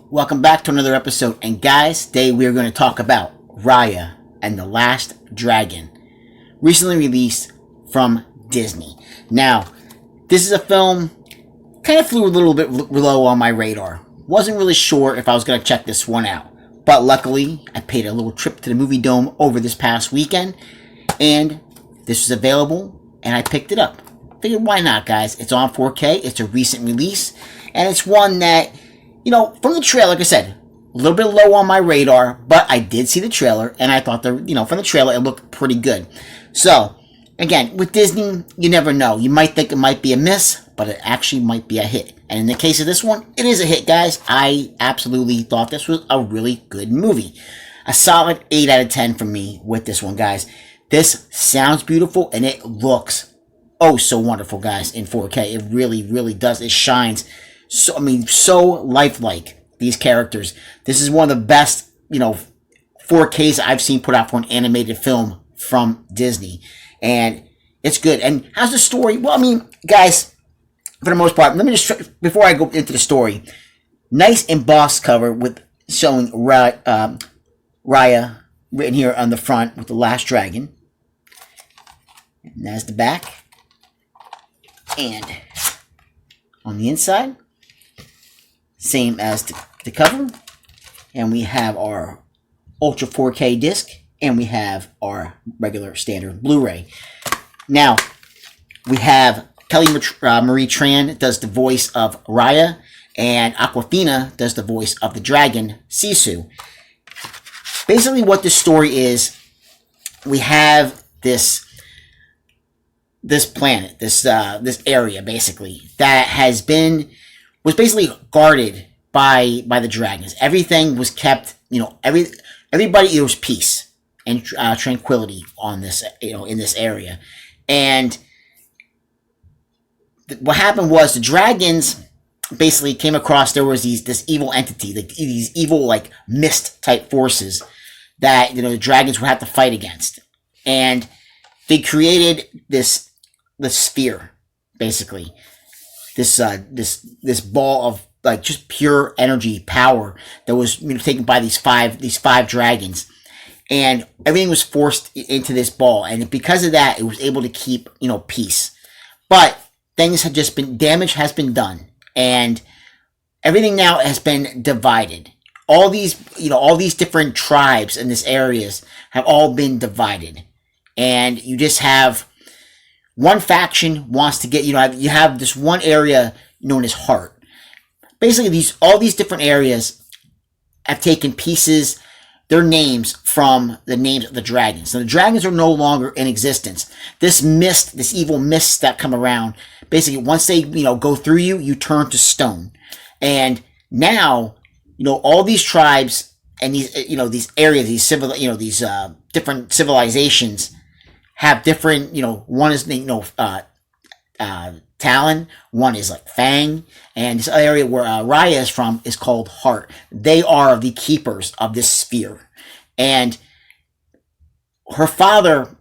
Welcome back to another episode. And guys, today we're going to talk about Raya and the Last Dragon, recently released from Disney. Now, this is a film kind of flew a little bit low on my radar. Wasn't really sure if I was going to check this one out. But luckily, I paid a little trip to the movie dome over this past weekend, and this was available, and I picked it up. Figured, why not, guys? It's on 4K, it's a recent release, and it's one that, from the trailer, like I said, a little bit low on my radar, but I did see the trailer, and I thought, from the trailer, it looked pretty good. So, again, with Disney, you never know. You might think it might be a miss, but it actually might be a hit. And in the case of this one, it is a hit, guys. I absolutely thought this was a really good movie. A solid 8 out of 10 for me with this one, guys. This sounds beautiful, and it looks so wonderful, guys, in 4K. It really, really does. It shines. So lifelike, these characters. This is one of the best, 4Ks I've seen put out for an animated film from Disney. And it's good. And how's the story? Well, guys, for the most part, let me just, before I go into the story, nice embossed cover with showing Raya written here on the front with the Last Dragon. And that's the back. And on the inside, same as the cover. And we have our Ultra 4K disc. And we have our regular standard Blu-ray. Now, we have Kelly Marie Tran does the voice of Raya, and Awkwafina does the voice of the dragon, Sisu. Basically, what the story is, we have this planet, this area, basically, that was basically guarded by the dragons. Everything was kept, everybody, it was peace and tranquility on this, in this area. And what happened was the dragons basically came across, there was this evil entity, these evil, mist type forces that, the dragons would have to fight against. And they created this sphere, basically. This ball of just pure energy power that was taken by these five dragons. And everything was forced into this ball. And because of that, it was able to keep, peace. But damage has been done. And everything now has been divided. All these different tribes in this areas have all been divided. And you just have one faction wants to get, you have this one area known as Heart. Basically, all these different areas have taken pieces, their names from the names of the dragons. So the dragons are no longer in existence. This evil mist that come around, basically once they, go through you, you turn to stone. And now, all these tribes and these, these areas, these different civilizations have different, one is, Talon, one is Fang, and this area where Raya is from is called Heart. They are the keepers of this sphere. And her father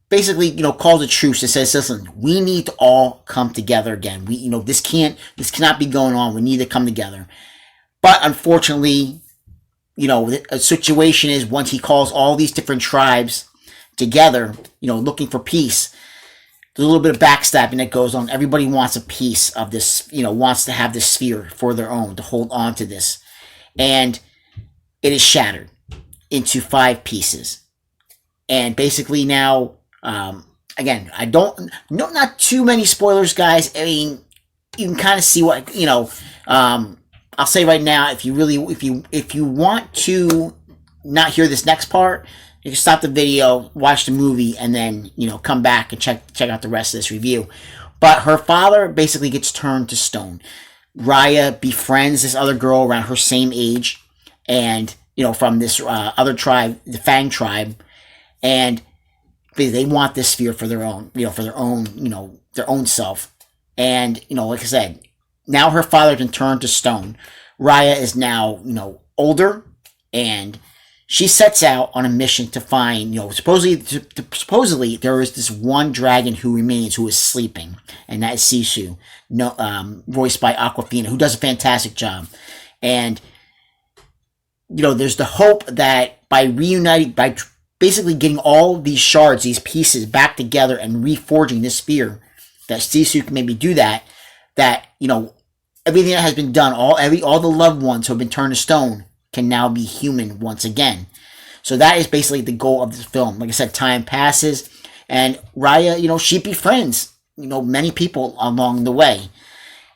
basically, calls a truce and says, listen, we need to all come together again. This cannot be going on. We need to come together. But unfortunately, a situation is once he calls all these different tribes together, looking for peace, there's a little bit of backstabbing that goes on. Everybody wants a piece of this, wants to have this sphere for their own, to hold on to this. And it is shattered into 5 pieces. And basically now, again, not too many spoilers, guys. You can kind of see what, I'll say right now, if you want to not hear this next part, you can stop the video, watch the movie, and then, come back and check out the rest of this review. But her father basically gets turned to stone. Raya befriends this other girl around her same age, and, from this other tribe, the Fang tribe, and they want this sphere for their own, their own self. And, like I said, now her father's been turned to stone. Raya is now, older, and she sets out on a mission to find, supposedly there is this one dragon who remains, who is sleeping, and that is Sisu, voiced by Awkwafina, who does a fantastic job. And there's the hope that by reuniting, by basically getting all these shards, these pieces back together and reforging this sphere, that Sisu can maybe do that. That everything that has been done, all the loved ones who have been turned to stone can now be human once again. So that is basically the goal of this film. Like I said, time passes, and Raya, she befriends many people along the way.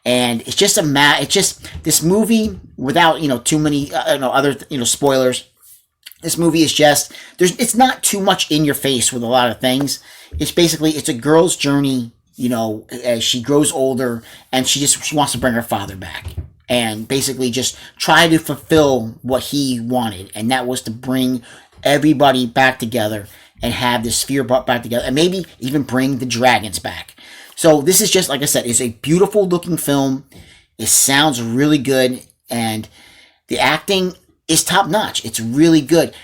And it's just it's just this movie without too many other spoilers. This movie is just it's not too much in your face with a lot of things. It's a girl's journey, as she grows older, and she wants to bring her father back and basically just try to fulfill what he wanted, and that was to bring everybody back together and have this sphere brought back together, and maybe even bring the dragons back. So this is just, like I said, it's a beautiful looking film. It sounds really good, and the acting is top notch. It's really good.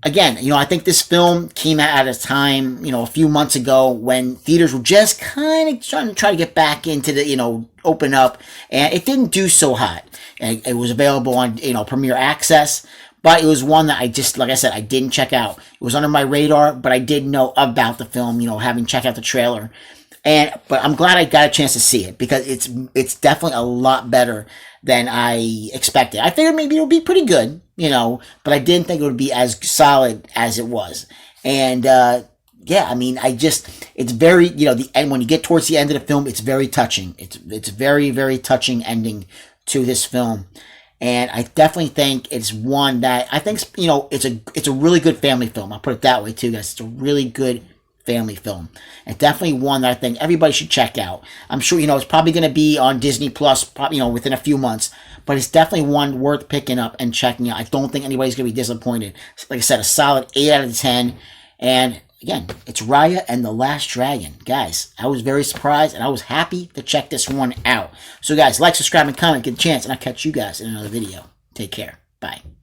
Again, I think this film came out at a time, a few months ago when theaters were just kind of trying to get back into the, open up, and it didn't do so hot. And it was available on, Premiere Access, but it was one that like I said, I didn't check out. It was under my radar, but I did know about the film, having checked out the trailer. But I'm glad I got a chance to see it, because it's definitely a lot better than I expected. I figured maybe it would be pretty good, but I didn't think it would be as solid as it was. And yeah, I mean, it's very, the end, when you get towards the end of the film, it's very touching. It's very, very touching ending to this film. And I definitely think it's one that I think, it's a really good family film. I'll put it that way too, guys. It's a really good family film, and definitely one that I think everybody should check out. I'm sure it's probably going to be on Disney Plus, probably within a few months, but it's definitely one worth picking up and checking out. I don't think anybody's going to be disappointed. Like I said, a solid 8 out of 10. And again, it's Raya and the Last Dragon, guys. I was very surprised, and I was happy to check this one out. So guys, like, subscribe, and comment, get a chance, and I'll catch you guys in another video. Take care. Bye.